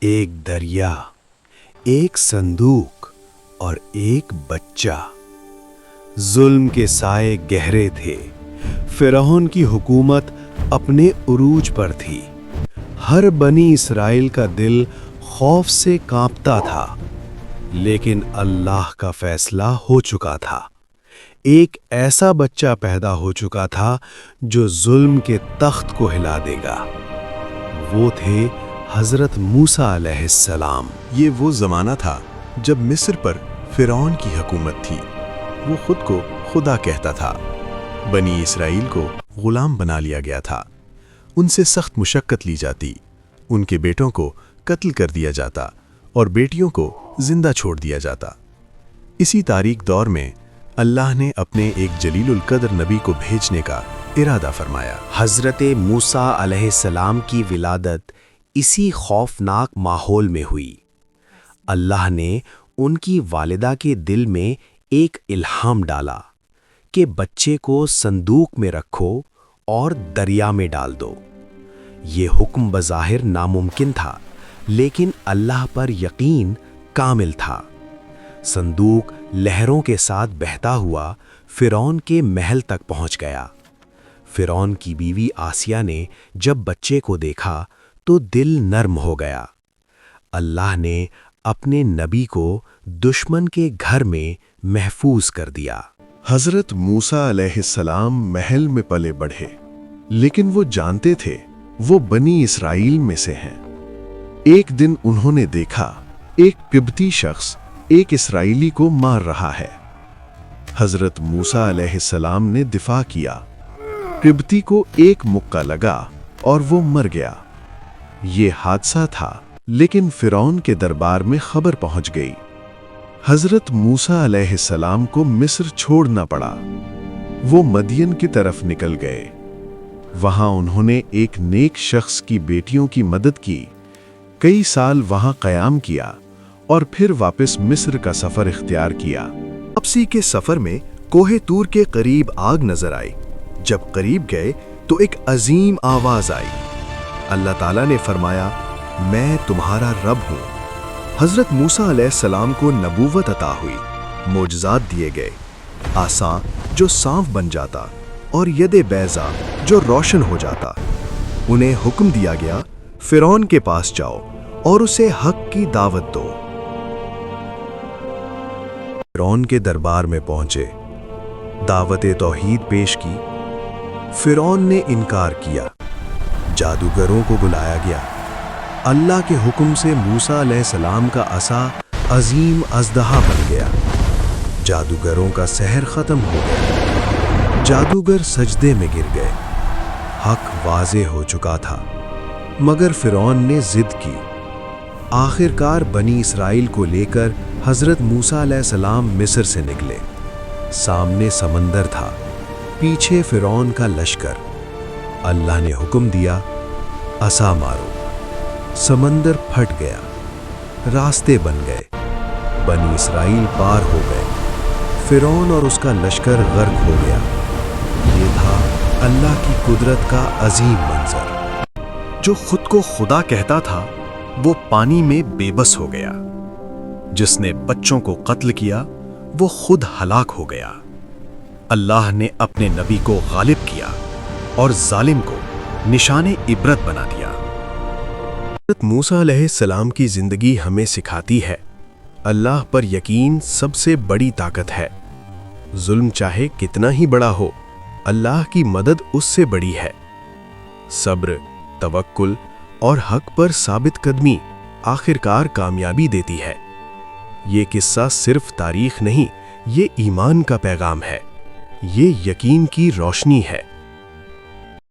ایک دریا، ایک صندوق اور ایک بچہ۔ ظلم کے سائے گہرے تھے، فرعون کی حکومت اپنے عروج پر تھی۔ ہر بنی اسرائیل کا دل خوف سے کانپتا تھا، لیکن اللہ کا فیصلہ ہو چکا تھا۔ ایک ایسا بچہ پیدا ہو چکا تھا جو ظلم کے تخت کو ہلا دے گا۔ وہ تھے حضرت موسیٰ علیہ السلام۔ یہ وہ زمانہ تھا جب مصر پر فرعون کی حکومت تھی۔ وہ خود کو خدا کہتا تھا۔ بنی اسرائیل کو غلام بنا لیا گیا تھا۔ ان سے سخت مشقت لی جاتی، ان کے بیٹوں کو قتل کر دیا جاتا اور بیٹیوں کو زندہ چھوڑ دیا جاتا۔ اسی تاریک دور میں اللہ نے اپنے ایک جلیل القدر نبی کو بھیجنے کا ارادہ فرمایا۔ حضرت موسیٰ علیہ السلام کی ولادت اسی خوفناک ماحول میں ہوئی۔ اللہ نے ان کی والدہ کے دل میں ایک الہام ڈالا کہ بچے کو صندوق میں رکھو اور دریا میں ڈال دو۔ یہ حکم بظاہر ناممکن تھا، لیکن اللہ پر یقین کامل تھا۔ صندوق لہروں کے ساتھ بہتا ہوا فرعون کے محل تک پہنچ گیا۔ فرعون کی بیوی آسیہ نے جب بچے کو دیکھا تو دل نرم ہو گیا۔ اللہ نے اپنے نبی کو دشمن کے گھر میں محفوظ کر دیا۔ حضرت موسیٰ علیہ السلام محل میں پلے بڑھے، لیکن وہ جانتے تھے وہ بنی اسرائیل میں سے ہیں۔ ایک دن انہوں نے دیکھا ایک قبطی شخص ایک اسرائیلی کو مار رہا ہے۔ حضرت موسیٰ علیہ السلام نے دفاع کیا۔ قبطی کو ایک مکہ لگا اور وہ مر گیا۔ یہ حادثہ تھا، لیکن فرعون کے دربار میں خبر پہنچ گئی۔ حضرت موسیٰ علیہ السلام کو مصر چھوڑنا پڑا۔ وہ مدین کی طرف نکل گئے۔ وہاں انہوں نے ایک نیک شخص کی بیٹیوں کی مدد کی، کئی سال وہاں قیام کیا اور پھر واپس مصر کا سفر اختیار کیا۔ واپسی کے سفر میں کوہ طور کے قریب آگ نظر آئی۔ جب قریب گئے تو ایک عظیم آواز آئی۔ اللہ تعالیٰ نے فرمایا، میں تمہارا رب ہوں۔ حضرت موسیٰ علیہ السلام کو نبوت عطا ہوئی، معجزات دیے گئے، عصا جو سانپ بن جاتا اور ید بیضا جو روشن ہو جاتا۔ انہیں حکم دیا گیا، فرعون کے پاس جاؤ اور اسے حق کی دعوت دو۔ فرعون کے دربار میں پہنچے، دعوت توحید پیش کی۔ فرعون نے انکار کیا۔ جادوگروں کو بلایا گیا۔ اللہ کے حکم سے موسیٰ علیہ السلام کا عصا عظیم اژدہا بن گیا۔ جادوگروں کا سحر ختم ہو گیا۔ جادوگر سجدے میں گر گئے۔ حق واضح ہو چکا تھا، مگر فرعون نے ضد کی۔ آخرکار بنی اسرائیل کو لے کر حضرت موسیٰ علیہ السلام مصر سے نکلے۔ سامنے سمندر تھا، پیچھے فرعون کا لشکر۔ اللہ نے حکم دیا، عصا مارو۔ سمندر پھٹ گیا، راستے بن گئے، بنی اسرائیل پار ہو گئے۔ فرعون اور اس کا لشکر غرق ہو گیا۔ یہ تھا اللہ کی قدرت کا عظیم منظر۔ جو خود کو خدا کہتا تھا وہ پانی میں بے بس ہو گیا۔ جس نے بچوں کو قتل کیا وہ خود ہلاک ہو گیا۔ اللہ نے اپنے نبی کو غالب کیا اور ظالم کو نشان عبرت بنا دیا۔ حضرت موسیٰ علیہ السلام کی زندگی ہمیں سکھاتی ہے، اللہ پر یقین سب سے بڑی طاقت ہے۔ ظلم چاہے کتنا ہی بڑا ہو، اللہ کی مدد اس سے بڑی ہے۔ صبر، توکل اور حق پر ثابت قدمی آخرکار کامیابی دیتی ہے۔ یہ قصہ صرف تاریخ نہیں، یہ ایمان کا پیغام ہے، یہ یقین کی روشنی ہے۔